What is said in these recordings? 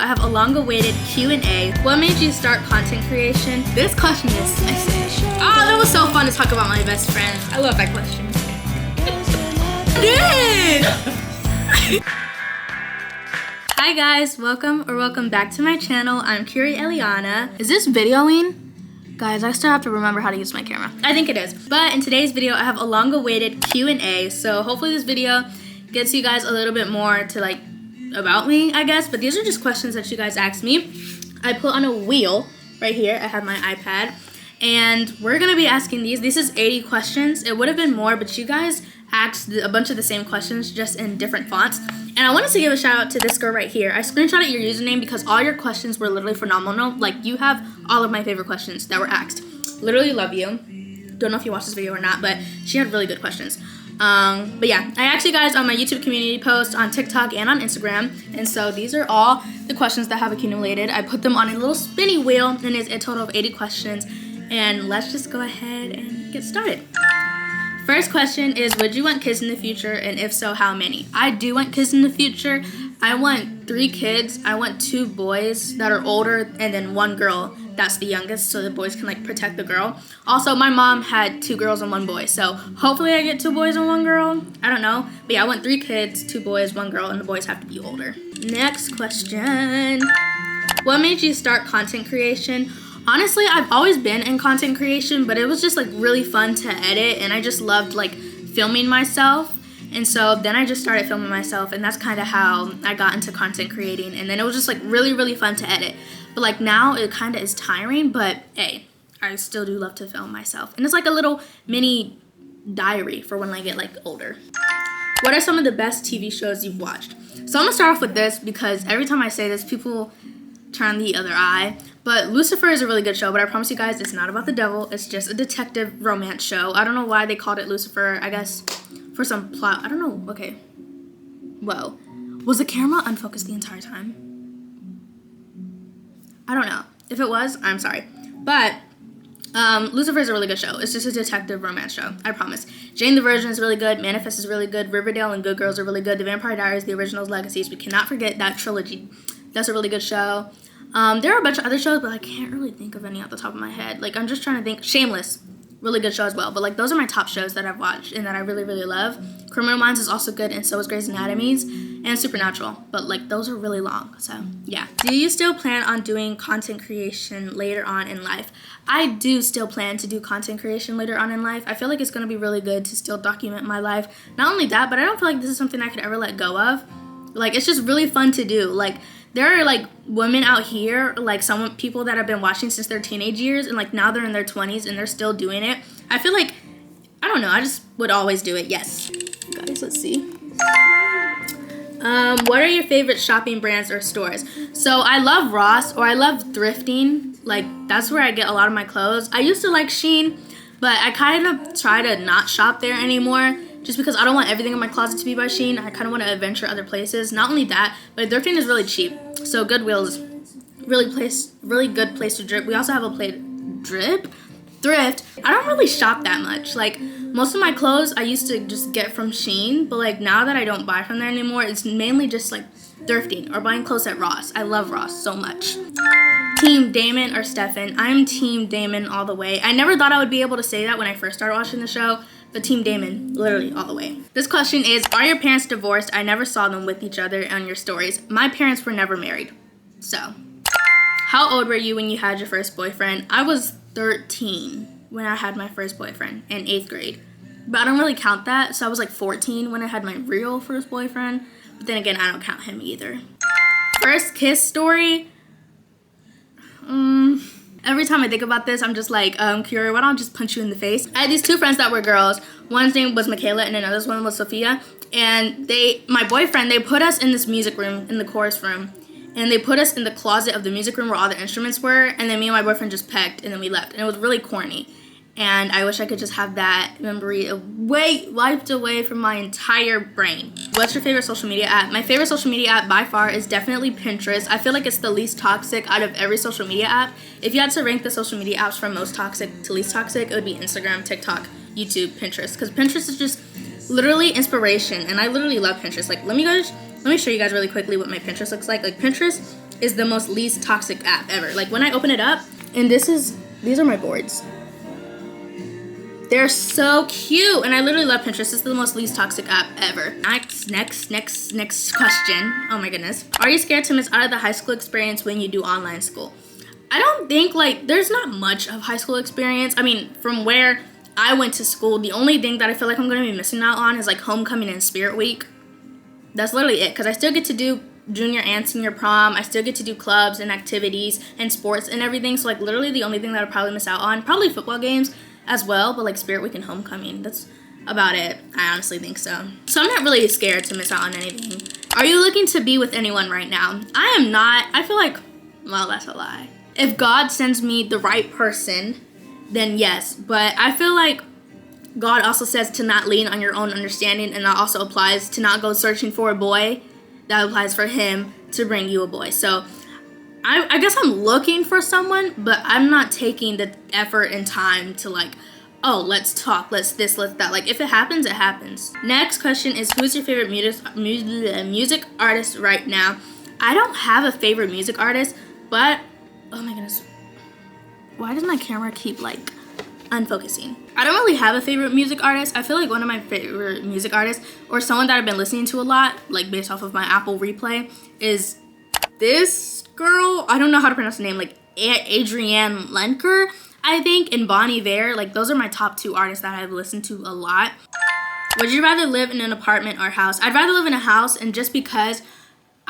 I have a long-awaited Q&A. What made you start content creation? This question is spicy. Oh, that was so fun to talk about my best friend. I love that question. Good! Hi guys, welcome back to my channel. I'm Eliaña. Is this videoing? Guys, I still have to remember how to use my camera. I think it is. But in today's video, I have a long-awaited Q&A. So hopefully this video gets you guys a little bit more to about me, I guess. But these are just questions that you guys asked me. I put on a wheel right here. I have my iPad. And we're going to be asking these. This is 80 questions. It would have been more, but you guys asked a bunch of the same questions just in different fonts. And I wanted to give a shout out to this girl right here. I screenshotted your username because all your questions were literally phenomenal. You have all of my favorite questions that were asked. Literally love you. Don't know if you watched this video or not, but she had really good questions. But yeah, I asked you guys on my YouTube community post, on TikTok, and on Instagram. And so these are all the questions that have accumulated. I put them on a little spinny wheel, and it's a total of 80 questions. And let's just go ahead and get started. First question is, would you want kids in the future? And if so, how many? I do want kids in the future. I want 3 kids. I want 2 boys that are older and then 1 girl that's the youngest, so the boys can protect the girl. Also, my mom had 2 girls and 1 boy, so hopefully I get 2 boys and 1 girl. I don't know. But yeah, I want 3 kids, 2 boys, 1 girl, and the boys have to be older. Next question. What made you start content creation? Honestly, I've always been in content creation, but it was just really fun to edit, and I just loved filming myself. And so then I just started filming myself, and that's kind of how I got into content creating. And then it was just really, really fun to edit. But now it kind of is tiring, but hey, I still do love to film myself. And it's a little mini diary for when I get older. What are some of the best TV shows you've watched? So I'm gonna start off with this because every time I say this, people turn the other eye. But Lucifer is a really good show, but I promise you guys it's not about the devil. It's just a detective romance show. I don't know why they called it Lucifer. I guess for some plot. I don't know. Okay. Whoa. Was the camera unfocused the entire time? I don't know. If it was, I'm sorry. But Lucifer is a really good show. It's just a detective romance show. I promise. Jane the Virgin is really good. Manifest is really good. Riverdale and Good Girls are really good. The Vampire Diaries, The Originals, Legacies. We cannot forget that trilogy. That's a really good show. There are a bunch of other shows, but I can't really think of any off the top of my head. I'm just trying to think. Shameless, really good show as well. But those are my top shows that I've watched and that I really, really love. Criminal Minds is also good, and so is Grey's Anatomy and Supernatural. But those are really long, so yeah. Do you still plan on doing content creation later on in life? I do still plan to do content creation later on in life. I feel like it's gonna be really good to still document my life. Not only that, but I don't feel like this is something I could ever let go of. It's just really fun to do. There are women out here, some people that have been watching since their teenage years, and now they're in their 20s and they're still doing it. I feel I don't know, I just would always do it. Yes. Guys, let's see. What are your favorite shopping brands or stores? So I love Ross, or I love thrifting. That's where I get a lot of my clothes. I used to like Shein, but I kind of try to not shop there anymore. Just because I don't want everything in my closet to be by Shein. I kind of want to adventure other places. Not only that, but thrifting is really cheap. So Goodwill is really good place to drip. We also have a thrift. I don't really shop that much. Most of my clothes I used to just get from Shein, but now that I don't buy from there anymore, it's mainly just thrifting or buying clothes at Ross. I love Ross so much. Team Damon or Stefan? I'm Team Damon all the way. I never thought I would be able to say that when I first started watching the show. But Team Damon, literally all the way. This question is, are your parents divorced? I never saw them with each other on your stories. My parents were never married. So, how old were you when you had your first boyfriend? I was 13 when I had my first boyfriend in 8th grade. But I don't really count that. So I was 14 when I had my real first boyfriend. But then again, I don't count him either. First kiss story? Every time I think about this, I'm just Curie, why don't I just punch you in the face? I had these 2 friends that were girls. One's name was Michaela and another one was Sophia. And my boyfriend, they put us in this music room, in the chorus room. And they put us in the closet of the music room where all the instruments were. And then me and my boyfriend just pecked and then we left. And it was really corny. And I wish I could just have that memory wiped away from my entire brain. What's your favorite social media app? My favorite social media app by far is definitely Pinterest. I feel like it's the least toxic out of every social media app. If you had to rank the social media apps from most toxic to least toxic, it would be Instagram, TikTok, YouTube, Pinterest. Because Pinterest is just literally inspiration. And I literally love Pinterest. Let me show you guys really quickly what my Pinterest looks like. Pinterest is the most least toxic app ever. Like when I open it up, and these are my boards. They're so cute, and I literally love Pinterest. This is the most least toxic app ever. Next question. Oh my goodness. Are you scared to miss out of the high school experience when you do online school? I don't think, like, there's not much of high school experience. I mean, from where I went to school, the only thing that I feel like I'm going to be missing out on is, like, homecoming and spirit week. That's literally it, because I still get to do junior and senior prom. I still get to do clubs and activities and sports and everything. So, like, literally the only thing that I'll probably miss out on, probably football games as well, but, like, spirit week and homecoming, that's about it. I honestly think so. So I'm not really scared to miss out on anything. Are you looking to be with anyone right now? I am not. I feel like, well, that's a lie. If God sends me the right person, then yes. But I feel like God also says to not lean on your own understanding, and that also applies to not go searching for a boy. That applies for him to bring you a boy. So I guess I'm looking for someone, but I'm not taking the effort and time to, like, oh, let's talk, let's this, let's that. Like, if it happens, it happens. Next question is, who's your favorite music artist right now? I don't have a favorite music artist, but oh my goodness, why does my camera keep, like, unfocusing? I don't really have a favorite music artist. I feel like one of my favorite music artists, or someone that I've been listening to a lot, like based off of my Apple replay, is this girl. I don't know how to pronounce the name, like Adrienne Lenker, I think, and Bonnie Vare. Like, those are my top 2 artists that I've listened to a lot. Would you rather live in an apartment or a house? I'd rather live in a house, and just because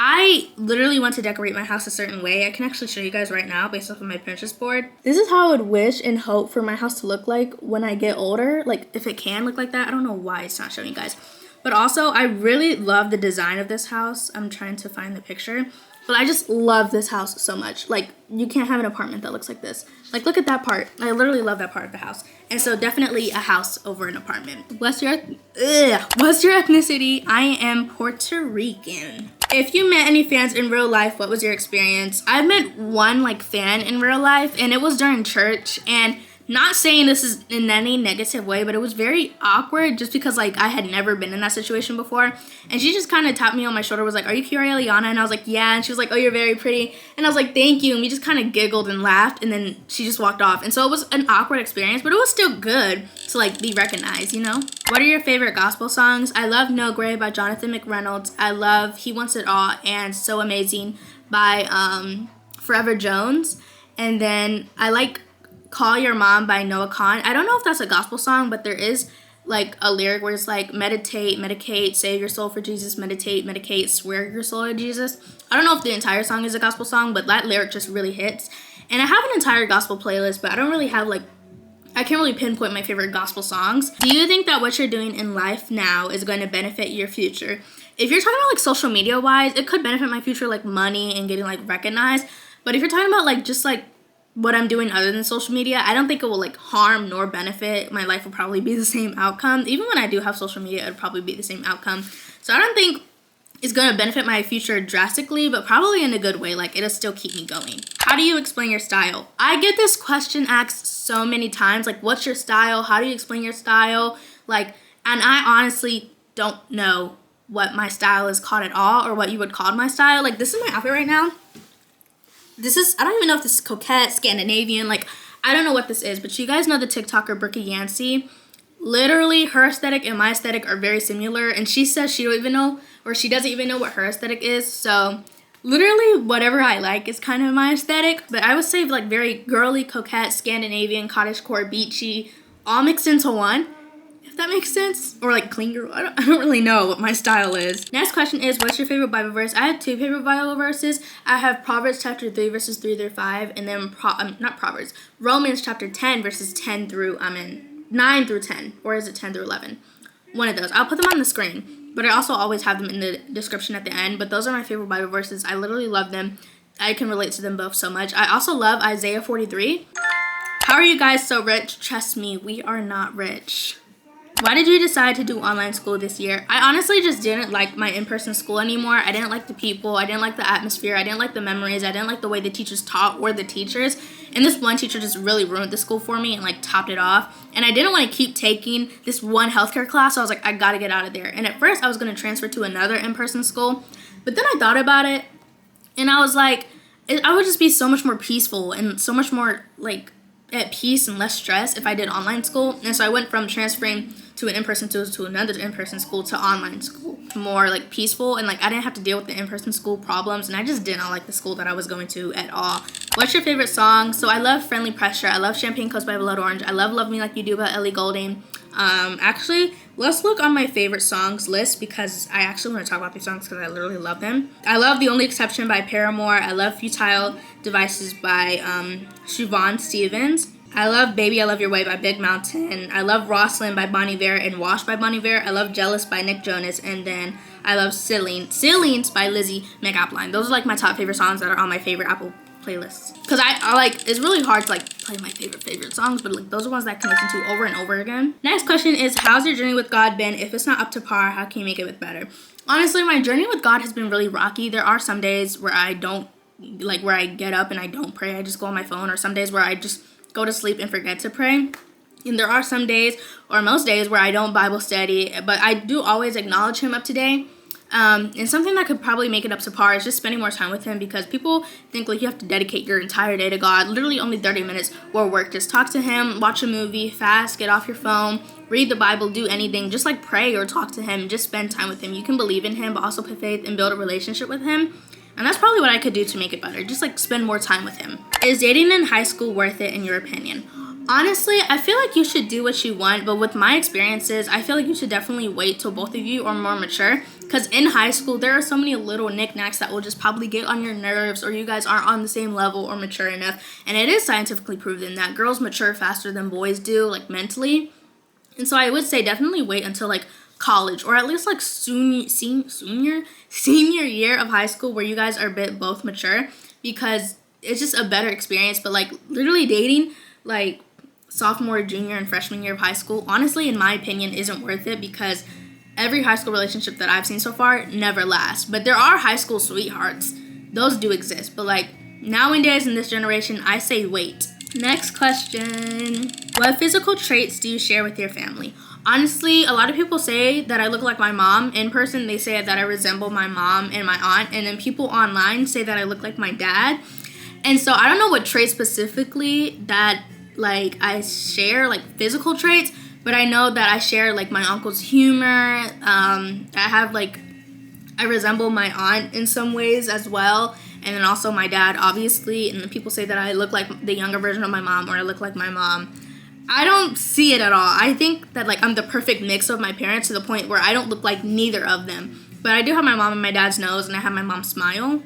I literally want to decorate my house a certain way. I can actually show you guys right now based off of my Pinterest board. This is how I would wish and hope for my house to look like when I get older. Like, if it can look like that. I don't know why it's not showing you guys. But also, I really love the design of this house. I'm trying to find the picture. But I just love this house so much. Like, you can't have an apartment that looks like this. Like, look at that part. I literally love that part of the house. And so definitely a house over an apartment. What's your ethnicity? I am Puerto Rican. If you met any fans in real life, what was your experience? I met one, like, fan in real life, and it was during church. And not saying this is in any negative way, but it was very awkward just because, like, I had never been in that situation before. And she just kind of tapped me on my shoulder, was like, "Are you Eliaña?" And I was like, "Yeah." And she was like, "Oh, you're very pretty." And I was like, "Thank you." And we just kind of giggled and laughed, and then she just walked off. And so it was an awkward experience, but it was still good to, like, be recognized, you know? What are your favorite gospel songs? I love No Gray by Jonathan McReynolds. I love He Wants It All and So Amazing by Forever Jones. And then I like Call Your Mom by Noah Kahan. I don't know if that's a gospel song, but there is, like, a lyric where it's like, meditate, medicate, save your soul for Jesus, meditate, medicate, swear your soul to Jesus. I don't know if the entire song is a gospel song, but that lyric just really hits. And I have an entire gospel playlist, but I don't really have, like, I can't really pinpoint my favorite gospel songs. Do you think that what you're doing in life now is going to benefit your future? If you're talking about, like, social media wise, it could benefit my future, like money and getting, like, recognized. But if you're talking about, like, just, like, what I'm doing other than social media, I don't think it will, like, harm nor benefit. My life will probably be the same outcome. Even when I do have social media, it would probably be the same outcome. So I don't think it's going to benefit my future drastically, but probably in a good way. Like, it'll still keep me going. How do you explain your style? I get this question asked so many times. Like, what's your style? How do you explain your style? Like, and I honestly don't know what my style is called at all, or what you would call my style. Like, this is my outfit right now. This is, I don't even know if this is coquette, Scandinavian, like, I don't know what this is, but you guys know the TikToker Brookie Yancey. Literally, her aesthetic and my aesthetic are very similar, and she says she don't even know, or she doesn't even know what her aesthetic is, so literally whatever I like is kind of my aesthetic, but I would say, like, very girly, coquette, Scandinavian, cottagecore, beachy, all mixed into one. If that makes sense. Or, like, clean girl. I don't really know what my style is. Next question is, what's your favorite Bible verse? I have 2 favorite Bible verses. I have Proverbs chapter 3 verses 3 through 5, and then Romans chapter 10 verses 10 through 9 through 10, or is it 10 through 11? One of those. I'll put them on the screen, but I also always have them in the description at the end. But those are my favorite Bible verses. I literally love them. I can relate to them both so much. I also love Isaiah 43. How are you guys so rich? Trust me, we are not rich. Why did you decide to do online school this year? I honestly just didn't like my in-person school anymore. I didn't like the people. I didn't like the atmosphere. I didn't like the memories. I didn't like the way the teachers taught or the teachers. And this one teacher just really ruined the school for me and, like, topped it off. And I didn't want to keep taking this one healthcare class, so I was like, I gotta get out of there. And at first, I was going to transfer to another in-person school. But then I thought about it, and I was like, I would just be so much more peaceful and so much more like at peace and less stress if I did online school. And so I went from transferring to an in-person school to another in-person school to online school. More like peaceful, and like I didn't have to deal with the in-person school problems, and I just did not like the school that I was going to at all. What's your favorite song? So I love Friendly Pressure. I love Champagne Coast by Blood Orange. I love Love Me Like You Do by Ellie Goulding. Actually, let's look on my favorite songs list because I actually want to talk about these songs because I literally love them. I love The Only Exception by Paramore. I love Futile Devices by Siobhan Stevens. I love Baby I Love Your Way by Big Mountain. I love Rosslyn by Bon Iver and Wash by Bon Iver. I love Jealous by Nick Jonas. And then I love Ceilings by Lizzie McAlpine. Those are like my top favorite songs that are on my favorite Apple playlists. Because I like, it's really hard to like play my favorite songs, but like those are ones that I can listen to over and over again. Next question is, how's your journey with God been? If it's not up to par, how can you make it better? Honestly, my journey with God has been really rocky. There are some days where I don't, like where I get up and I don't pray. I just go on my phone, or some days where I just go to sleep and forget to pray. And there are some days, or most days, where I don't Bible study, but I do always acknowledge him up to date. And something that could probably make it up to par is just spending more time with him, because people think like you have to dedicate your entire day to God. Literally only 30 minutes will work. Just talk to him, watch a movie, fast, get off your phone, read the Bible, do anything. Just like pray or talk to him. Just spend time with him. You can believe in him, but also put faith and build a relationship with him. And that's probably what I could do to make it better. Just like spend more time with him. Is dating in high school worth it in your opinion? Honestly, I feel like you should do what you want, but with my experiences, I feel like you should definitely wait till both of you are more mature. Because in high school, there are so many little knickknacks that will just probably get on your nerves, or you guys aren't on the same level or mature enough. And it is scientifically proven that girls mature faster than boys do, like mentally. And so I would say definitely wait until like college, or at least like senior year of high school, where you guys are a bit both mature, because it's just a better experience. But like literally dating like sophomore, junior, and freshman year of high school, honestly, in my opinion, isn't worth it, because every high school relationship that I've seen so far never lasts. But there are high school sweethearts. Those do exist. But like nowadays in this generation, I say wait. Next question. What physical traits do you share with your family? Honestly, a lot of people say that I look like my mom. In person, they say that I resemble my mom and my aunt. And then people online say that I look like my dad. And so I don't know what traits specifically that like I share, like physical traits, but I know that I share like my uncle's humor. I resemble my aunt in some ways as well, and then also my dad, obviously. And then people say that I look like the younger version of my mom, or I look like my mom. I don't see it at all. I think that like I'm the perfect mix of my parents, to the point where I don't look like neither of them. But I do have my mom and my dad's nose, and I have my mom's smile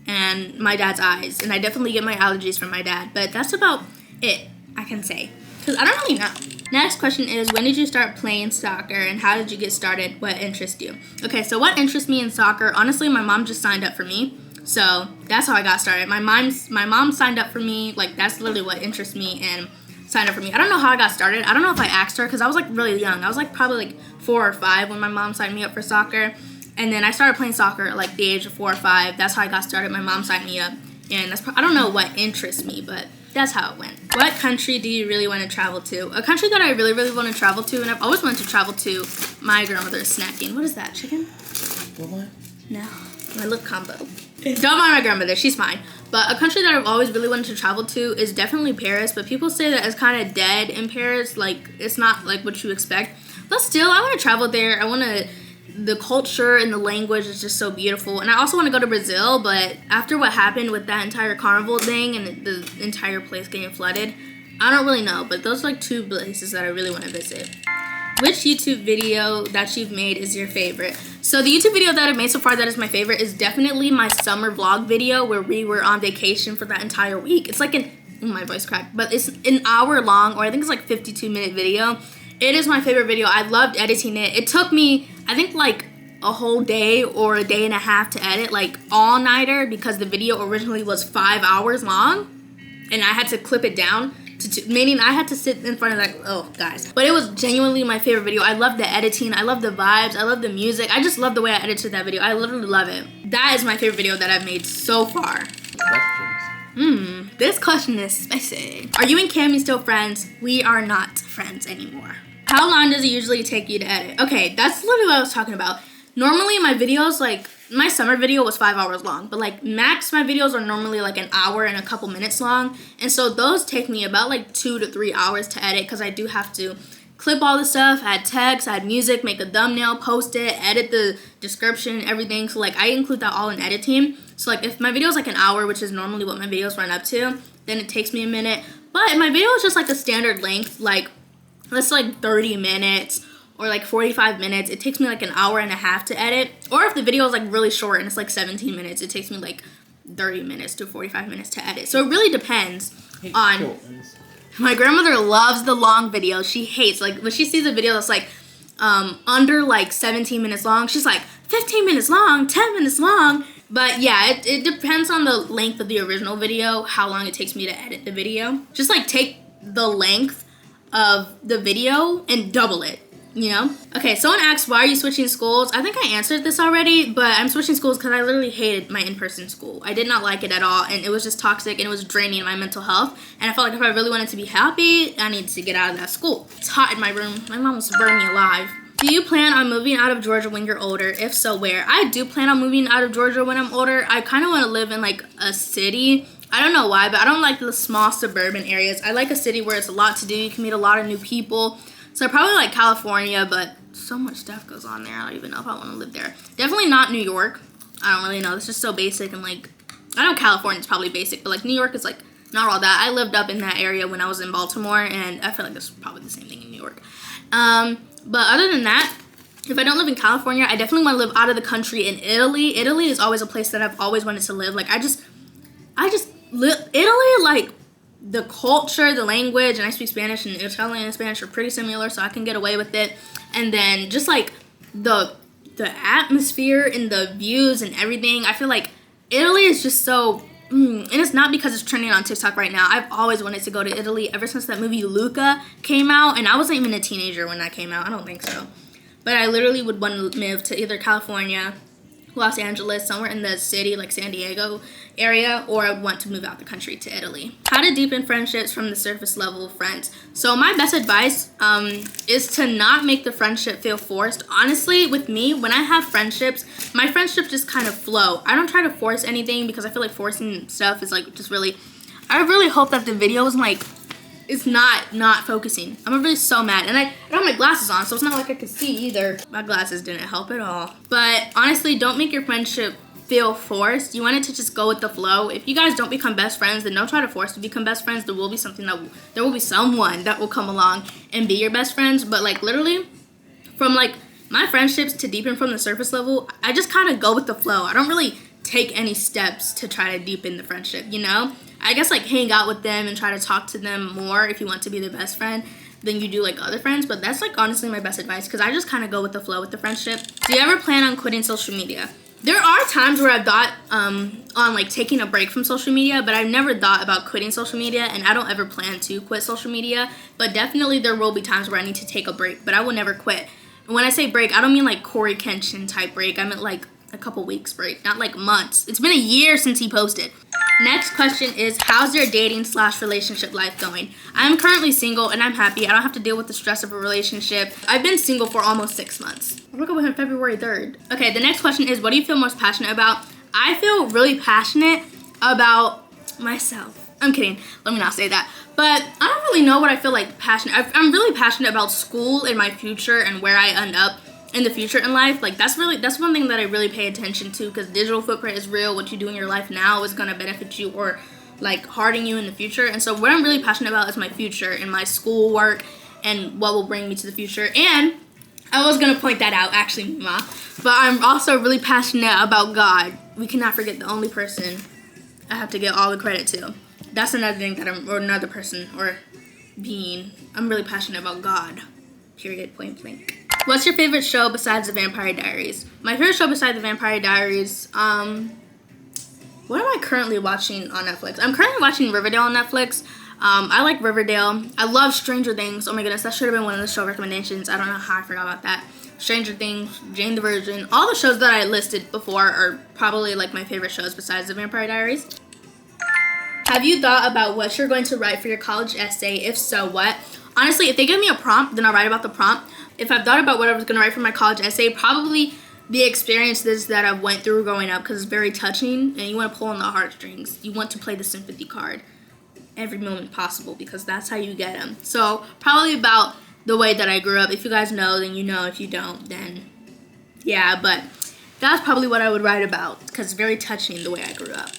and my dad's eyes, and I definitely get my allergies from my dad. But that's about it, I can say, because I don't really know. Next question is, when did you start playing soccer, and how did you get started? What interests you? Okay, so what interests me in soccer? Honestly, my mom just signed up for me, so that's how I got started. My mom signed up for me. Like, that's literally what interests me and signed up for me. I don't know how I got started. I don't know if I asked her, because I was like really young. I was like probably like 4 or 5 when my mom signed me up for soccer, and then I started playing soccer at like the age of 4 or 5. That's how I got started. My mom signed me up, and I don't know what interests me, but that's how it went. What country do you really want to travel to? A country that I really, really want to travel to, and I've always wanted to travel to, my grandmother is snacking. What is that, chicken? What? No, my lip combo. Don't mind my grandmother, she's fine. But a country that I've always really wanted to travel to is definitely Paris, but people say that it's kind of dead in Paris. Like, it's not like what you expect. But still, I want to travel there. The culture and the language is just so beautiful. And I also want to go to Brazil, but after what happened with that entire carnival thing and the entire place getting flooded, I don't really know. But those are like 2 places that I really want to visit. Which YouTube video that you've made is your favorite? So the YouTube video that I've made so far that is my favorite is definitely my summer vlog video, where we were on vacation for that entire week. It's like my voice cracked, but it's an hour long, or I think it's like 52-minute video. It is my favorite video. I loved editing it. It took me, I think, like a whole day or a day and a half to edit, like all-nighter, because the video originally was 5 hours long, and I had to clip it down to meaning I had to sit in front of that. Oh, guys. But it was genuinely my favorite video. I love the editing. I love the vibes. I love the music. I just love the way I edited that video. I literally love it. That is my favorite video that I've made so far. Questions. This question is spicy. Are you and Cammy still friends? We are not friends anymore. How long does it usually take you to edit? Okay, that's literally what I was talking about. Normally my videos, like my summer video was 5 hours long, but like max my videos are normally like an hour and a couple minutes long. And so those take me about like 2 to 3 hours to edit because I do have to clip all the stuff, add text, add music, make a thumbnail, post it, edit the description, everything. So like I include that all in editing. So like if my video is like an hour, which is normally what my videos run up to, then it takes me a minute. But if my video is just like the standard length, like let's say like 30 minutes or like 45 minutes, it takes me like an hour and a half to edit. Or if the video is like really short and it's like 17 minutes, it takes me like 30 minutes to 45 minutes to edit. So it really depends on... My grandmother loves the long videos. She hates, like, when she sees a video that's like under like 17 minutes long, she's like 15 minutes long, 10 minutes long. But yeah, it depends on the length of the original video, how long it takes me to edit the video. Just like take the length of the video and double it, you know? Okay, someone asked, why are you switching schools? I think I answered this already, but I'm switching schools because I literally hated my in-person school. I did not like it at all, and it was just toxic, and it was draining my mental health. And I felt like if I really wanted to be happy, I needed to get out of that school. It's hot in my room. My mom almost burned me alive. Do you plan on moving out of Georgia when you're older? If so, where? I do plan on moving out of Georgia when I'm older. I kind of want to live in like a city. I don't know why, but I don't like the small suburban areas. I like a city where it's a lot to do. You can meet a lot of new people. So I probably like California, but so much stuff goes on there. I don't even know if I want to live there. Definitely not New York. I don't really know. It's just so basic, and like, I know California's probably basic, but like New York is like not all that. I lived up in that area when I was in Baltimore, and I feel like it's probably the same thing in New York. But other than that, if I don't live in California, I definitely want to live out of the country in Italy. Italy is always a place that I've always wanted to live. Like I just live Italy, like the culture, the language, and I speak Spanish, and Italian and Spanish are pretty similar, so I can get away with it. And then just like the atmosphere and the views and everything, I feel like Italy is just so and it's not because it's trending on TikTok right now. I've always wanted to go to Italy ever since that movie Luca came out, and I wasn't even a teenager when that came out. I don't think so. But I literally would want to move to either California, Los Angeles, somewhere in the city like San Diego area, or I would want to move out the country to Italy. How to deepen friendships from the surface level friends. So my best advice is to not make the friendship feel forced. Honestly, with me, when I have friendships, my friendships just kind of flow. I don't try to force anything because I feel like forcing stuff is like just really, I really hope that the video is like, it's not focusing. I'm really so mad, and I don't have my glasses on, so it's not like I could see either. My glasses didn't help at all. But honestly, don't make your friendship feel forced. You want it to just go with the flow. If you guys don't become best friends, then don't try to force to become best friends. There will be someone that will come along and be your best friends. But like literally, from like my friendships to deepen from the surface level, I just kind of go with the flow. I don't really take any steps to try to deepen the friendship, you know? I guess like hang out with them and try to talk to them more if you want to be their best friend than you do like other friends. But that's like honestly my best advice, because I just kind of go with the flow with the friendship. Do you ever plan on quitting social media? There are times where I've thought on like taking a break from social media, but I've never thought about quitting social media, and I don't ever plan to quit social media. But definitely there will be times where I need to take a break, but I will never quit. And when I say break, I don't mean like Corey Kenshin type break. I meant like a couple weeks break, not like months. It's been a year since he posted. Next question is, how's your dating/relationship life going? I'm currently single and I'm happy. I don't have to deal with the stress of a relationship. I've been single for almost 6 months. I broke up with him February 3rd. Okay, the next question is, what do you feel most passionate about? I feel really passionate about myself. I'm kidding. Let me not say that. But I don't really know what I feel like passionate. I'm really passionate about school and my future and where I end up in the future in life. Like that's one thing that I really pay attention to, because digital footprint is real. What you do in your life now is going to benefit you or like harden you in the future. And so what I'm really passionate about is my future and my schoolwork and what will bring me to the future. And I was going to point that out actually, Ma, but I'm also really passionate about God. We cannot forget the only person I have to give all the credit to. That's another thing that or another person or being. I'm really passionate about God. Period. Point blank. What's your favorite show besides The Vampire Diaries? My favorite show besides The Vampire Diaries, what am I currently watching on Netflix? I'm currently watching Riverdale on Netflix. I like Riverdale. I love Stranger Things. Oh my goodness, that should have been one of the show recommendations. I don't know how I forgot about that. Stranger Things, Jane the Virgin, all the shows that I listed before are probably like my favorite shows besides The Vampire Diaries. Have you thought about what you're going to write for your college essay? If so, what? Honestly, if they give me a prompt, then I'll write about the prompt. If I've thought about what I was going to write for my college essay, probably the experiences that I've went through growing up, because it's very touching and you want to pull on the heartstrings. You want to play the sympathy card every moment possible, because that's how you get them. So probably about the way that I grew up. If you guys know, then you know. If you don't, then yeah. But that's probably what I would write about, because it's very touching the way I grew up.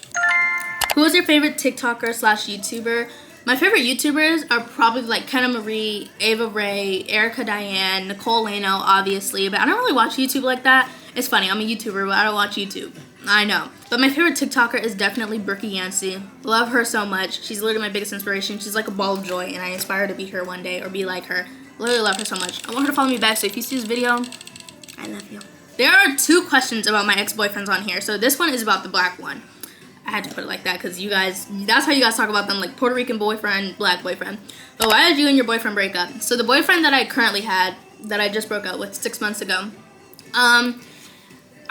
Who is your favorite TikToker slash YouTuber? My favorite YouTubers are probably like Kenna Marie, Ava Ray, Erica Diane, Nicole Lano, obviously. But I don't really watch YouTube like that. It's funny, I'm a YouTuber, but I don't watch YouTube. I know. But my favorite TikToker is definitely Brookie Yancey. Love her so much. She's literally my biggest inspiration. She's like a ball of joy, and I aspire to be her one day or be like her. Literally love her so much. I want her to follow me back, so if you see this video, I love you. There are 2 questions about my ex-boyfriends on here. So this one is about the black one. I had to put it like that because you guys, that's how you guys talk about them, like Puerto Rican boyfriend, black boyfriend. But why did you and your boyfriend break up? So the boyfriend that I currently had, that I just broke up with 6 months ago, I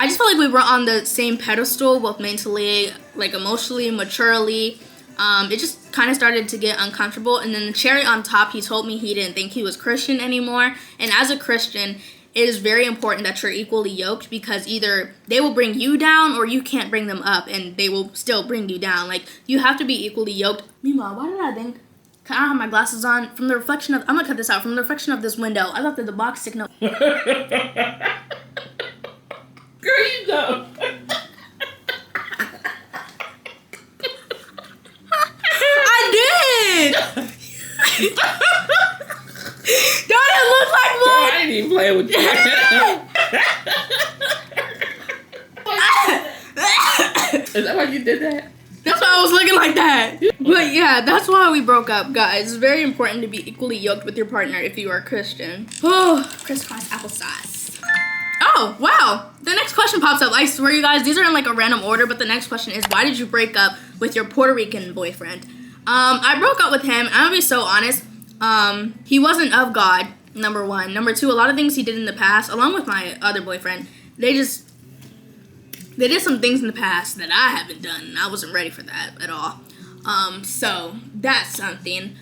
just felt like we were on the same pedestal, both mentally, like emotionally, maturely. It just kind of started to get uncomfortable. And then the cherry on top, he told me he didn't think he was Christian anymore. And as a Christian, it is very important that you're equally yoked, because either they will bring you down or you can't bring them up, and they will still bring you down. Like, you have to be equally yoked. Meanwhile, why did I think? I don't have my glasses on. From the reflection of, I'm gonna cut this out. From the reflection of this window, I thought that the box signal. Girl, you know. I did! Don't it look like Girl, mine? I ain't even playing with you. Is that why you did that? That's why I was looking like that. But yeah, that's why we broke up, guys. It's very important to be equally yoked with your partner if you are Christian. Oh, crisscross applesauce. Oh, wow. The next question pops up. I swear, you guys, these are in like a random order, but the next question is, why did you break up with your Puerto Rican boyfriend? I broke up with him. I'm gonna be so honest. He wasn't of God, number 1. Number 2, a lot of things he did in the past, along with my other boyfriend, they did some things in the past that I haven't done, and I wasn't ready for that at all. So that's something.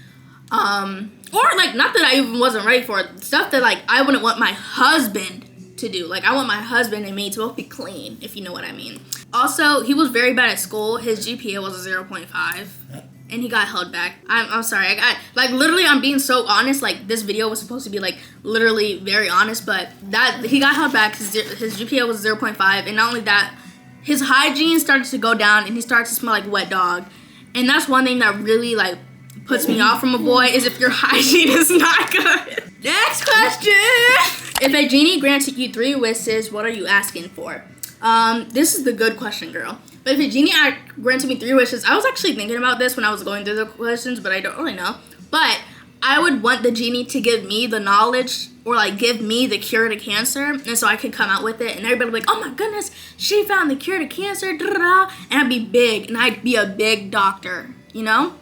Or like, not that I even wasn't ready for it, stuff that like I wouldn't want my husband to do. Like, I want my husband and me to both be clean, if you know what I mean. Also, he was very bad at school. His GPA was a 0.5. And he got held back. I'm sorry. I got, like, literally, I'm being so honest. Like, this video was supposed to be, like, literally very honest. But that, he got held back because his GPA was 0.5. And not only that, his hygiene started to go down. And he started to smell like wet dog. And that's one thing that really, like, puts me off from a boy, is if your hygiene is not good. Next question. If a genie granted you 3 wishes, what are you asking for? This is the good question, girl. But if a genie granted me 3 wishes, I was actually thinking about this when I was going through the questions, but I don't really know. But I would want the genie to give me the knowledge, or like give me the cure to cancer, and so I could come out with it, and everybody would be like, oh my goodness, she found the cure to cancer, da, da, da. And I'd be big, and I'd be a big doctor, you know?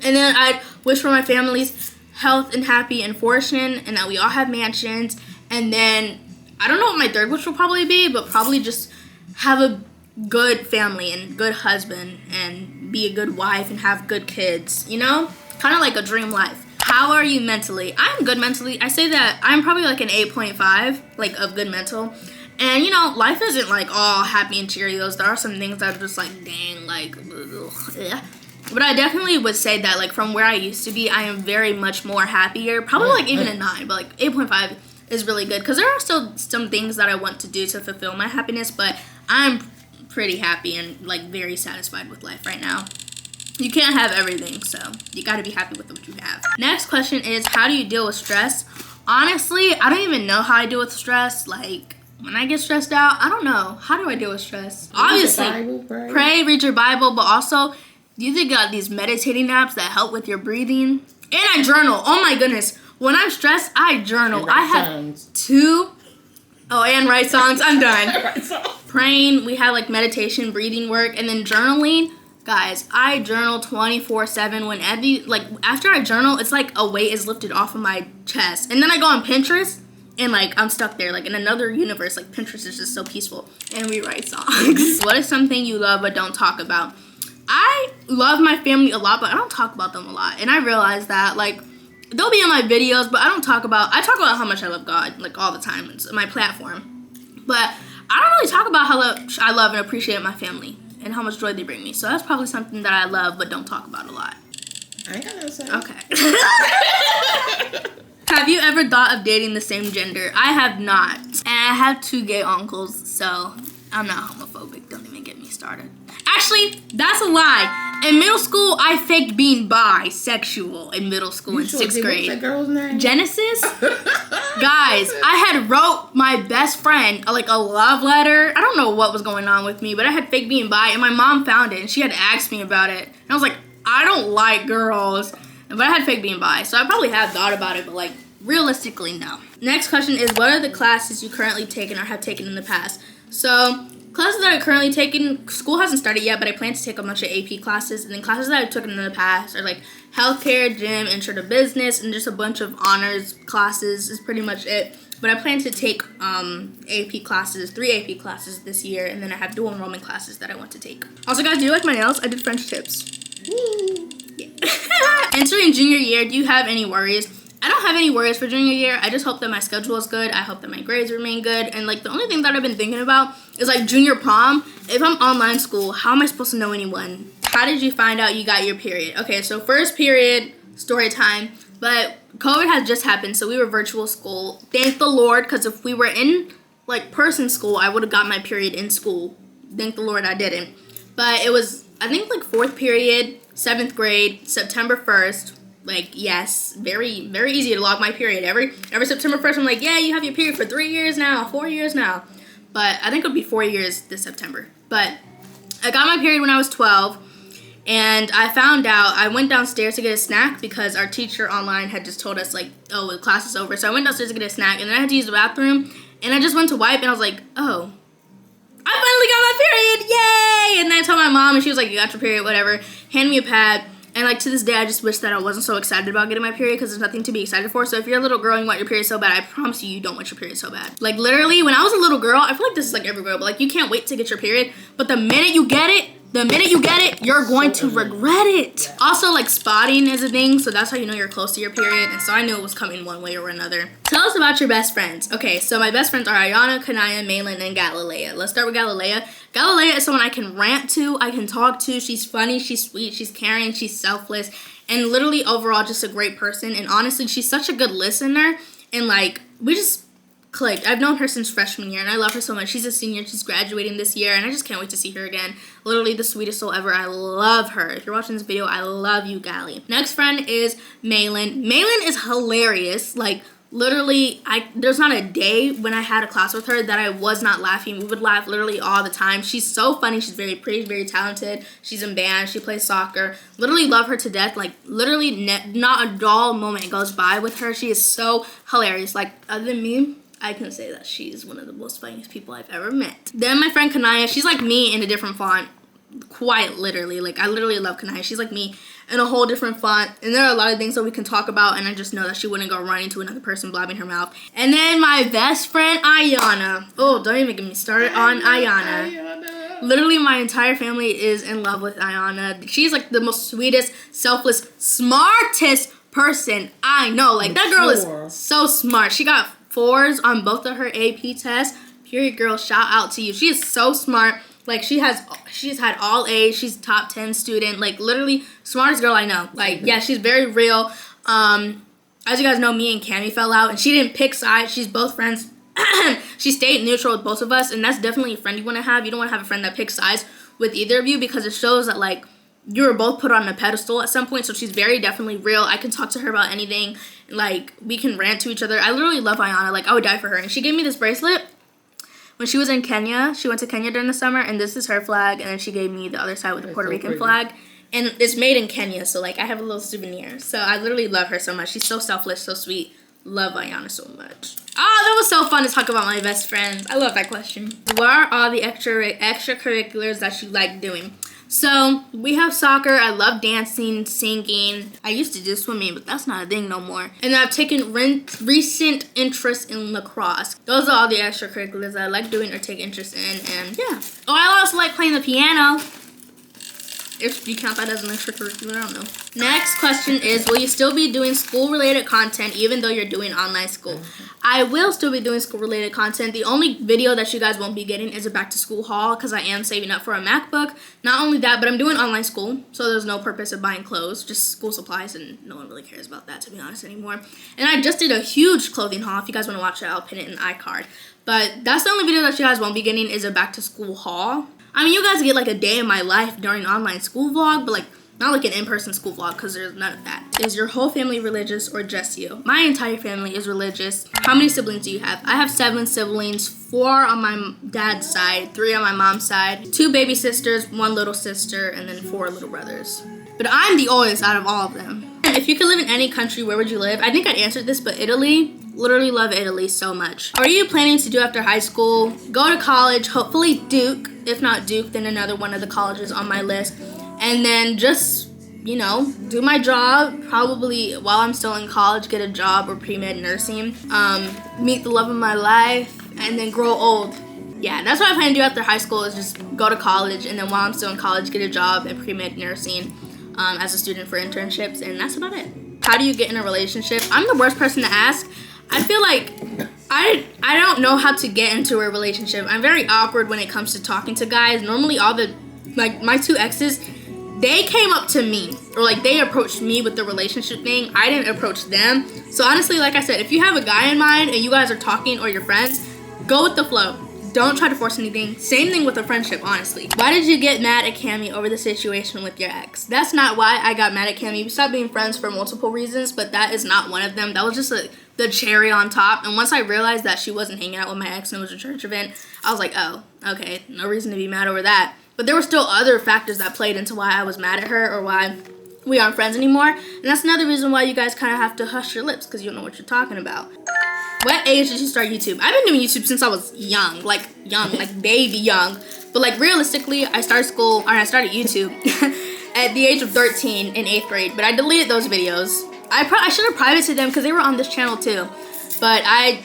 And then I'd wish for my family's health and happy and fortune, and that we all have mansions. And then, I don't know what my 3rd wish will probably be, but probably just have a good family and good husband and be a good wife and have good kids, you know? Kind of like a dream life. How are you mentally? I'm good mentally. I say that I'm probably like an 8.5, like, of good mental. And, you know, life isn't like all happy and Cheerios. There are some things that are just like, dang, like, ugh. But I definitely would say that, like, from where I used to be, I am very much more happier. Probably like even a 9, but like 8.5 is really good, because there are still some things that I want to do to fulfill my happiness, but I'm pretty happy and like very satisfied with life right now. You can't have everything, so you got to be happy with what you have. Next question is, how do you deal with stress? Honestly, I don't even know how I deal with stress. Like, when I get stressed out, I don't know. How do I deal with stress? Obviously, pray, read your Bible, but also, you either got these meditating apps that help with your breathing. And I journal. Oh my goodness. When I'm stressed, I journal. I have 2. Oh, and write songs. I'm done. Praying, we have like meditation, breathing work, and then journaling. Guys, I journal 24/7. Whenever, like, after I journal, it's like a weight is lifted off of my chest. And then I go on Pinterest, and like I'm stuck there, like in another universe. Like, Pinterest is just so peaceful. And we write songs. What is something you love but don't talk about? I love my family a lot, but I don't talk about them a lot. And I realize that, like, they'll be in my videos, but I talk about how much I love God, like, all the time. It's my platform. But I don't really talk about how much I love and appreciate my family and how much joy they bring me. So that's probably something that I love but don't talk about a lot. I ain't got no say. Okay. Have you ever thought of dating the same gender? I have not. And I have 2 gay uncles, so I'm not homophobic. Don't even get me started. Actually, that's a lie. In middle school, I faked being bisexual in middle school in 6th grade. What's that girl's name? Genesis? Guys, I had wrote my best friend like a love letter. I don't know what was going on with me, but I had faked being bi, and my mom found it, and she had asked me about it. And I was like, I don't like girls. But I had fake being bi, so I probably have thought about it, but like realistically, no. Next question is, what are the classes you currently taken or have taken in the past? So classes that I currently taken, school hasn't started yet, but I plan to take a bunch of AP classes. And then classes that I've taken in the past are like healthcare, gym, intro to business, and just a bunch of honors classes is pretty much it. But I plan to take AP classes, 3 AP classes this year, and then I have dual enrollment classes that I want to take. Also, guys, do you like my nails? I did French tips. Woo. Yeah. Entering junior year, do you have any worries? I don't have any worries for junior year. I just hope that my schedule is good. I hope that my grades remain good. And like the only thing that I've been thinking about is like junior prom. If I'm online school, how am I supposed to know anyone? How did you find out you got your period? Okay, so first period, story time. But COVID has just happened, so we were virtual school. Thank the Lord, because if we were in like person school, I would have got my period in school. Thank the Lord I didn't. But it was, I think like 4th period, 7th grade, September 1st. Like, yes, very, very easy to log my period. Every September 1st, I'm like, yeah, you have your period for 3 years now, 4 years now. But I think it'll be 4 years this September. But I got my period when I was 12, and I found out, I went downstairs to get a snack because our teacher online had just told us, like, oh, the class is over. So I went downstairs to get a snack, and then I had to use the bathroom, and I just went to wipe, and I was like, oh, I finally got my period, yay! And then I told my mom, and she was like, you got your period, whatever. Hand me a pad. And, like, to this day, I just wish that I wasn't so excited about getting my period because there's nothing to be excited for. So if you're a little girl and you want your period so bad, I promise you don't want your period so bad. Like, literally, when I was a little girl, I feel like this is, like, every girl, but, like, you can't wait to get your period. But the minute you get it, you're going to regret it. Also, like, spotting is a thing, so that's how you know you're close to your period. And so I knew it was coming one way or another. Tell us about your best friends. Okay, so my best friends are Eliaña, Kanaya, Malin, and Galilea. Let's start with Galilea. Galilea is someone I can rant to, I can talk to. She's funny, she's sweet, she's caring, she's selfless, and literally overall just a great person. And honestly, she's such a good listener, and like, we just clicked. I've known her since freshman year, and I love her so much. She's a senior, she's graduating this year, and I just can't wait to see her again. Literally the sweetest soul ever. I love her. If you're watching this video, I love you, Gallie. Next friend is Malin. Malin is hilarious. Like, literally, there's not a day when I had a class with her that I was not laughing. We would laugh literally all the time. She's so funny. She's very pretty, very talented. She's in band. She plays soccer. Literally love her to death. Like, literally not a dull moment goes by with her. She is so hilarious. Like, other than me, I can say that she's one of the most funniest people I've ever met. Then my friend Kanaya, she's like me in a different font. Quite literally. Like, I literally love Kanaya. She's like me in a whole different font. And there are a lot of things that we can talk about, and I just know that she wouldn't go running to another person blabbing her mouth. And then my best friend, Ayana. Oh, don't even get me started on Ayana. Literally, my entire family is in love with Ayana. She's like the most sweetest, selfless, smartest person I know. Like, that girl is so smart. She got 4s on both of her AP tests. Period, girl, shout out to you. She is so smart. Like, she's had all A's. She's top 10 student. Like, literally smartest girl I know. Like, yeah, she's very real. As you guys know, me and Cammie fell out, and she didn't pick sides. She's both friends. She stayed neutral with both of us, and that's definitely a friend you want to have. You don't want to have a friend that picks sides with either of you, because it shows that, like, you were both put on a pedestal at some point. So she's very definitely real. I can talk to her about anything. Like, we can rant to each other. I literally love Ayana. Like, I would die for her. And she gave me this bracelet when she was in Kenya. She went to Kenya during the summer, and this is her flag. And then she gave me the other side with the Puerto Rican flag. And it's made in Kenya, so, like, I have a little souvenir. So I literally love her so much. She's so selfless, so sweet. Love Ayana so much. Oh, that was so fun to talk about my best friends. I love that question. What are all the extracurriculars that you like doing? So, we have soccer. I love dancing, singing. I used to do swimming, but that's not a thing no more. And I've taken recent interest in lacrosse. Those are all the extracurriculars that I like doing or take interest in, and yeah. Oh, I also like playing the piano. if you count that as an extracurricular, I don't know. Next question is, will you still be doing school-related content even though you're doing online school? I will still be doing school-related content. The only video that you guys won't be getting is a back-to-school haul because I am saving up for a MacBook. Not only that, but I'm doing online school, so there's no purpose of buying clothes, just school supplies, and no one really cares about that, to be honest, anymore. And I just did a huge clothing haul. If you guys want to watch it, I'll pin it in the iCard. But that's the only video that you guys won't be getting is a back-to-school haul. I mean, you guys get like a day in my life during online school vlog, but like not like an in-person school vlog because there's none of that. Is your whole family religious or just you? My entire family is religious. How many siblings do you have? I have 7 siblings, 4 on my dad's side, 3 on my mom's side, 2 baby sisters, 1 little sister, and then 4 little brothers. But I'm the oldest out of all of them. If you could live in any country, where would you live? I think I answered this, but Italy. Literally love Italy so much. What are you planning to do after high school? Go to college, hopefully Duke. If not Duke, then another one of the colleges on my list. And then just, you know, do my job. Probably while I'm still in college, get a job or pre-med nursing. Meet the love of my life, and then grow old. Yeah, that's what I plan to do after high school is just go to college, and then while I'm still in college, get a job in pre-med nursing as a student for internships, and that's about it. How do you get in a relationship? I'm the worst person to ask. I feel like I don't know how to get into a relationship. I'm very awkward when it comes to talking to guys. Normally my 2 exes, they came up to me or like they approached me with the relationship thing. I didn't approach them. So honestly, like I said, if you have a guy in mind and you guys are talking or you're friends, go with the flow. Don't try to force anything. Same thing with a friendship, honestly. Why did you get mad at Cammy over the situation with your ex? That's not why I got mad at Cammy. We stopped being friends for multiple reasons, but that is not one of them. That was just the cherry on top. And once I realized that she wasn't hanging out with my ex and it was a church event, I was like, oh, okay, no reason to be mad over that. But there were still other factors that played into why I was mad at her or why we aren't friends anymore. And that's another reason why you guys kind of have to hush your lips because you don't know what you're talking about. What age did you start YouTube? I've been doing YouTube since I was young, like baby young. But like realistically, I started YouTube at the age of 13 in 8th grade. But I deleted those videos. I should have privated them because they were on this channel too. But I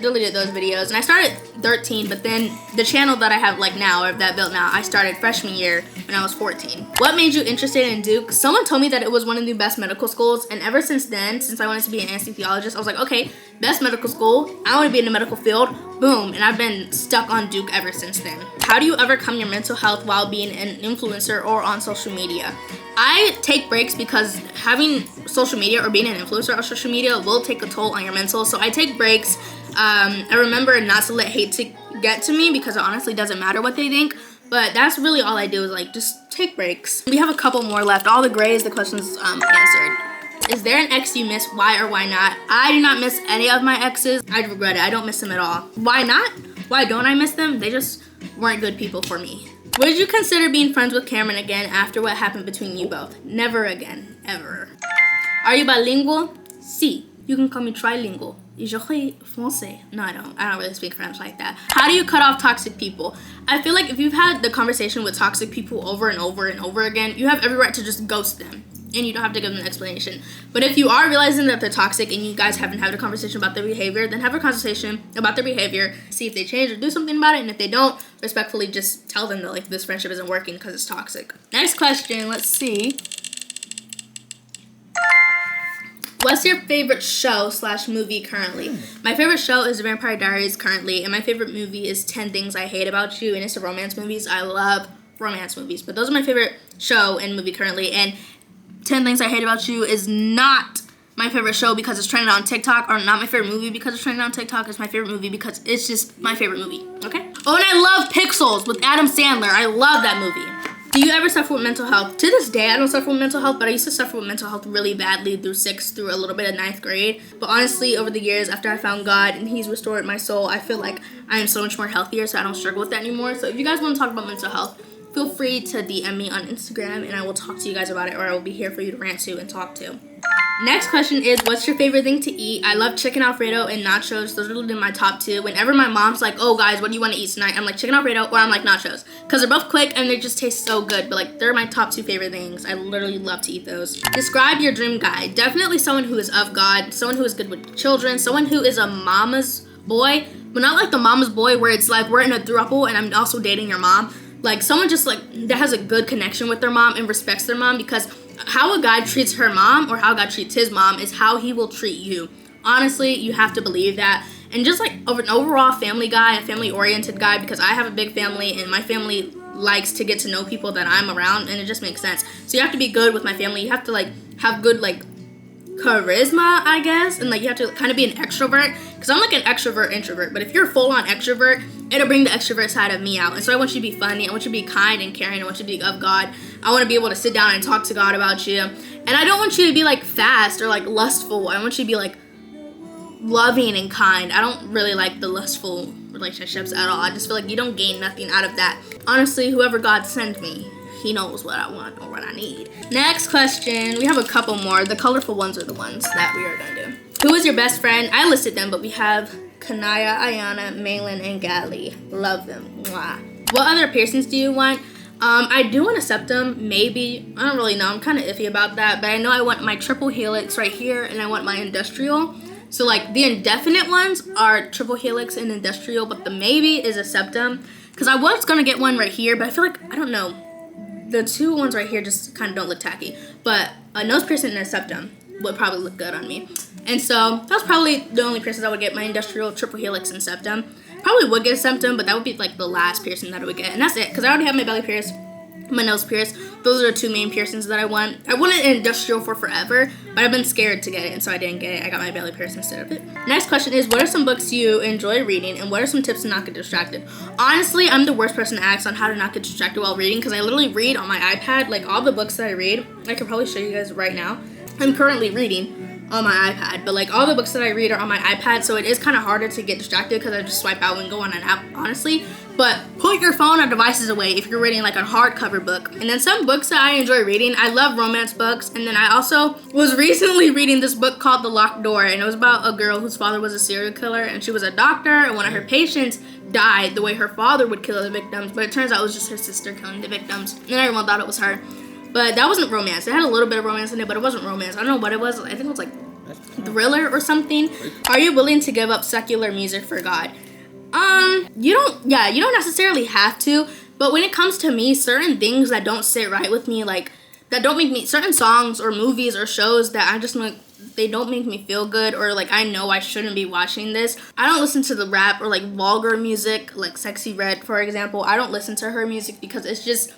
deleted those videos, and I started 13, but then the channel that I have like now, or that I built now, I started freshman year when I was 14. What made you interested in Duke? Someone told me that it was one of the best medical schools, and ever since then, since I wanted to be an anesthesiologist, I was like, okay, best medical school, I want to be in the medical field, boom, and I've been stuck on Duke ever since then. How do you overcome your mental health while being an influencer or on social media? I take breaks because having social media or being an influencer on social media will take a toll on your mental. So I take breaks. I remember not to let hate to get to me because it honestly doesn't matter what they think. But that's really all I do is like just take breaks. We have a couple more left. All the grays, the questions answered. Is there an ex you miss? Why or why not? I do not miss any of my exes. I regret it. I don't miss them at all. Why not? Why don't I miss them? They just weren't good people for me. Would you consider being friends with Cameron again after what happened between you both? Never again. Ever. Are you bilingual? Si. You can call me trilingual. Je parle français. No, I don't. I don't really speak French like that. How do you cut off toxic people? I feel like if you've had the conversation with toxic people over and over and over again, you have every right to just ghost them. And you don't have to give them an explanation. But if you are realizing that they're toxic and you guys haven't had a conversation about their behavior, then have a conversation about their behavior, see if they change or do something about it. And if they don't, respectfully just tell them that like this friendship isn't working because it's toxic. Next question, let's see. What's your favorite show / movie currently? My favorite show is Vampire Diaries currently, and my favorite movie is 10 Things I Hate About You, and it's a romance movies. I love romance movies, but those are my favorite show and movie currently. And 10 Things I Hate About You is not my favorite show because it's trending on TikTok, or not my favorite movie because it's trending on TikTok. It's my favorite movie because it's just my favorite movie, okay? Oh, and I love Pixels with Adam Sandler. I love that movie. Do you ever suffer with mental health? To this day, I don't suffer with mental health, but I used to suffer with mental health really badly through 6th, through a little bit of 9th grade. But honestly, over the years, after I found God and He's restored my soul, I feel like I am so much more healthier, so I don't struggle with that anymore. So if you guys want to talk about mental health, feel free to DM me on Instagram, and I will talk to you guys about it, or I will be here for you to rant to and talk to. Next question is, what's your favorite thing to eat? I love chicken Alfredo and nachos. Those are literally my top 2. Whenever my mom's like, oh guys, what do you want to eat tonight? I'm like chicken Alfredo, or I'm like nachos. Because they're both quick and they just taste so good. But like, they're my top 2 favorite things. I literally love to eat those. Describe your dream guy. Definitely someone who is of God, someone who is good with children, someone who is a mama's boy, but not like the mama's boy where it's like we're in a throuple and I'm also dating your mom. like someone just like that has a good connection with their mom and respects their mom, because how a guy treats her mom or how a guy treats his mom is how he will treat you. Honestly, you have to believe that. And just like an overall family guy, a family oriented guy, because I have a big family and my family likes to get to know people that I'm around, and it just makes sense. So you have to be good with my family. You have to like have good like charisma, I guess, and like you have to kind of be an extrovert, because I'm like an extrovert introvert. But if you're full on extrovert, it'll bring the extrovert side of me out. And so I want you to be funny, I want you to be kind and caring, I want you to be of God. I want to be able to sit down and talk to God about you. And I don't want you to be like fast or like lustful. I want you to be like loving and kind. I don't really like the lustful relationships at all. I just feel like you don't gain nothing out of that. Honestly, whoever God sent me, he knows what I want or what I need. Next question. We have a couple more. The colorful ones are the ones that we are gonna do. Who is your best friend? I listed them, but we have Kanaya, Ayana, Malin, and Gali. Love them. Mwah. What other piercings do you want? I do want a septum, maybe. I don't really know. I'm kind of iffy about that, but I know I want my triple helix right here, and I want my industrial. So like the indefinite ones are triple helix and industrial, but the maybe is a septum. Because I was gonna get one right here, but I feel like, I don't know, the two ones right here just kind of don't look tacky. But a nose piercing and a septum would probably look good on me. And so that's probably the only piercings I would get, my industrial, triple helix, and septum. Probably would get a septum, but that would be like the last piercing that I would get. And that's it, because I already have my belly pierced, my nose pierced. Those are the two main piercings that I want. I wanted an industrial for forever, but I've been scared to get it, and so I didn't get it. I got my belly pierced instead of it. Next question is, what are some books you enjoy reading, and what are some tips to not get distracted? Honestly, I'm the worst person to ask on how to not get distracted while reading, because I literally read on my iPad. Like all the books that I read, I could probably show you guys right now. I'm currently reading on my iPad, but like all the books that I read are on my iPad, so it is kind of harder to get distracted because I just swipe out and go on an app, honestly. But put your phone or devices away if you're reading like a hardcover book. And then some books that I enjoy reading, I love romance books. And then I also was recently reading this book called The Locked Door, and it was about a girl whose father was a serial killer, and she was a doctor, and one of her patients died the way her father would kill the victims, but it turns out it was just her sister killing the victims, and everyone thought it was her. But that wasn't romance. It had a little bit of romance in it, but it wasn't romance. I don't know what it was. I think it was like thriller or something. Are you willing to give up secular music for God? You don't necessarily have to, but when it comes to me, certain things that don't sit right with me, like that don't make me, certain songs or movies or shows that I just like, they don't make me feel good, or like I know I shouldn't be watching this. I don't listen to the rap or like vulgar music, like Sexy Red, for example. I don't listen to her music because it just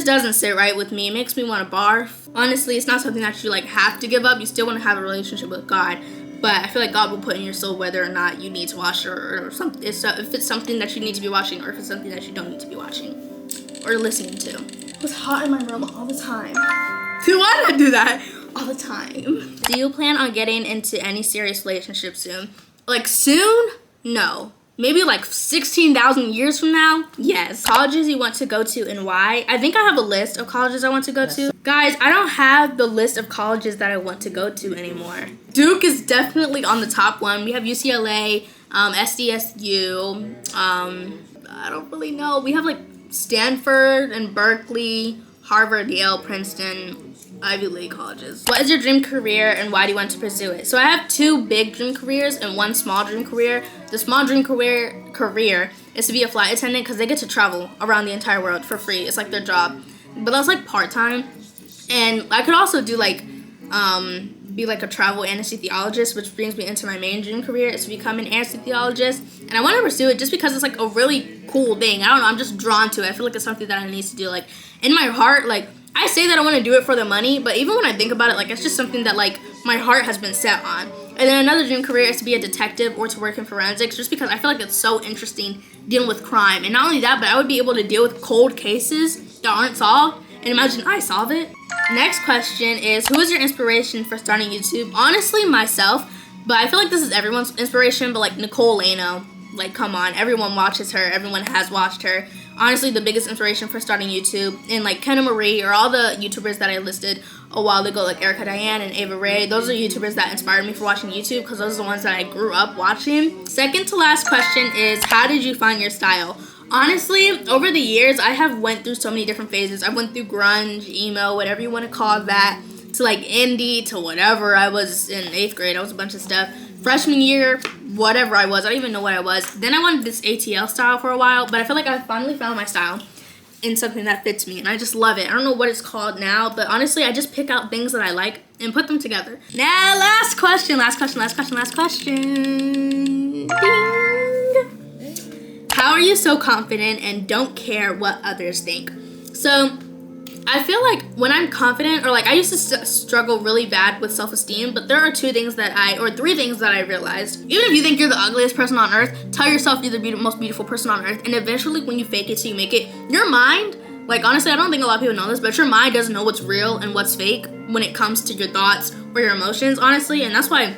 doesn't sit right with me. It makes me want to barf. Honestly, it's not something that you like have to give up. You still want to have a relationship with God, but I feel like God will put in your soul whether or not you need to watch or something. If it's something that you need to be watching, or if it's something that you don't need to be watching or listening to. It's hot in my room all the time. Why did I do that? All the time. Do you plan on getting into any serious relationship soon? Like soon? No. Maybe like 16,000 years from now? Yes. Colleges you want to go to and why? I think I have a list of colleges I want to go to. Guys, I don't have the list of colleges that I want to go to anymore. Duke is definitely on the top one. We have UCLA, SDSU, I don't really know. We have like Stanford and Berkeley, Harvard, Yale, Princeton, Ivy League colleges. What is your dream career and why do you want to pursue it? So I have two big dream careers and one small dream career. The small dream career is to be a flight attendant because they get to travel around the entire world for free. It's like their job. But that's like part-time. And I could also do like, be like a travel anesthesiologist, which brings me into my main dream career is to become an anesthesiologist. And I want to pursue it just because it's like a really cool thing. I don't know, I'm just drawn to it. I feel like it's something that I need to do. Like in my heart, like I say that I want to do it for the money, but even when I think about it, like it's just something that like my heart has been set on. And then another dream career is to be a detective or to work in forensics, just because I feel like it's so interesting dealing with crime. And not only that, but I would be able to deal with cold cases that aren't solved. And imagine I solve it. Next question is, who is your inspiration for starting YouTube? Honestly, myself, but I feel like this is everyone's inspiration, but like Nicole Lano, like come on, everyone watches her, everyone has watched her. Honestly, the biggest inspiration for starting YouTube, and like Kenna Marie or all the YouTubers that I listed a while ago, like Erica Diane and Ava Ray, those are YouTubers that inspired me for watching YouTube because those are the ones that I grew up watching. Second to last question is, how did you find your style? Honestly, over the years, I have went through so many different phases. I went through grunge, emo, whatever you want to call that, to like indie, to whatever. I was in 8th grade. I was a bunch of stuff. Freshman year, whatever I was. I don't even know what I was. Then I wanted this ATL style for a while, but I feel like I finally found my style. in something that fits me, and I just love it. I don't know what it's called now, but honestly, I just pick out things that I like and put them together. Now, last question. Ding! How are you so confident and don't care what others think? So, I feel like when I'm confident, or like I used to struggle really bad with self-esteem, but there are three things that I realized. Even if you think you're the ugliest person on earth, tell yourself you're the most beautiful person on earth, and eventually when you fake it till you make it, your mind, like honestly, I don't think a lot of people know this, but your mind doesn't know what's real and what's fake when it comes to your thoughts or your emotions, honestly, and that's why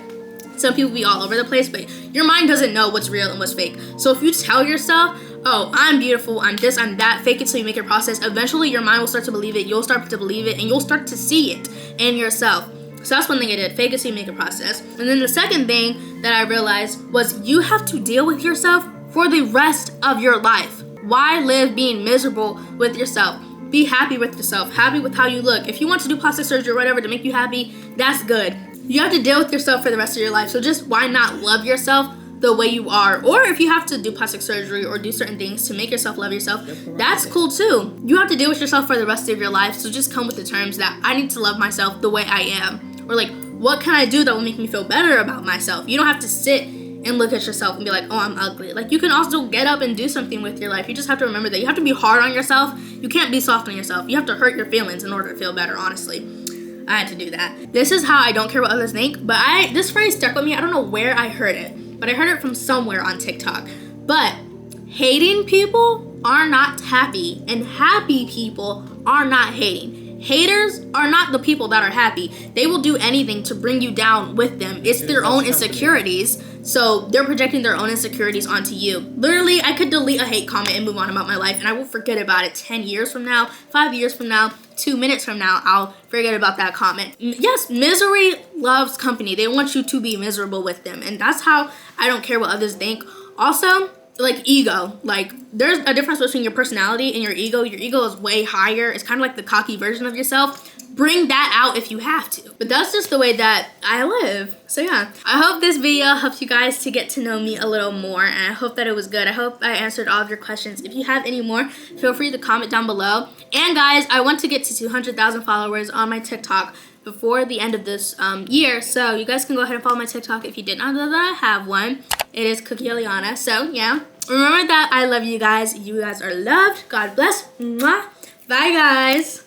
some people be all over the place, but your mind doesn't know what's real and what's fake. So if you tell yourself, oh, I'm beautiful, I'm this, I'm that, fake it till you make it process, eventually your mind will start to believe it, you'll start to believe it, and you'll start to see it in yourself. So that's one thing I did, fake it till you make it process. And then the second thing that I realized was you have to deal with yourself for the rest of your life. Why live being miserable with yourself? Be happy with yourself, happy with how you look. If you want to do plastic surgery or whatever to make you happy, that's good. You have to deal with yourself for the rest of your life, so just why not love yourself the way you are? Or if you have to do plastic surgery or do certain things to make yourself love yourself, that's cool too. You have to deal with yourself for the rest of your life, so just come with the terms that I need to love myself the way I am. Or like, what can I do that will make me feel better about myself? You don't have to sit and look at yourself and be like, oh, I'm ugly. Like, you can also get up and do something with your life. You just have to remember that you have to be hard on yourself. You can't be soft on yourself. You have to hurt your feelings in order to feel better, honestly. I had to do that. This is how I don't care what others think, but this phrase stuck with me. I don't know where I heard it, but I heard it from somewhere on TikTok. But hating people are not happy, and happy people are not hating. Haters are not the people that are happy. They will do anything to bring you down with them. It's their own insecurities, so they're projecting their own insecurities onto you. Literally, I could delete a hate comment and move on about my life, and I will forget about it 10 years from now, 5 years from now, 2 minutes from now, I'll forget about that comment. Yes, misery loves company. They want you to be miserable with them, and that's how I don't care what others think. Also, like ego, like there's a difference between your personality and your ego. Your ego is way higher. It's kind of like the cocky version of yourself. Bring that out if you have to. But that's just the way that I live. So yeah, I hope this video helps you guys to get to know me a little more, and I hope that it was good. I hope I answered all of your questions. If you have any more, feel free to comment down below. And guys, I want to get to 200,000 followers on my TikTok before the end of this year, so you guys can go ahead and follow my TikTok if you did not know that I have one. It is Cookie Eliaña. So yeah, remember that I love you guys. You guys are loved. God bless. Mwah. Bye guys.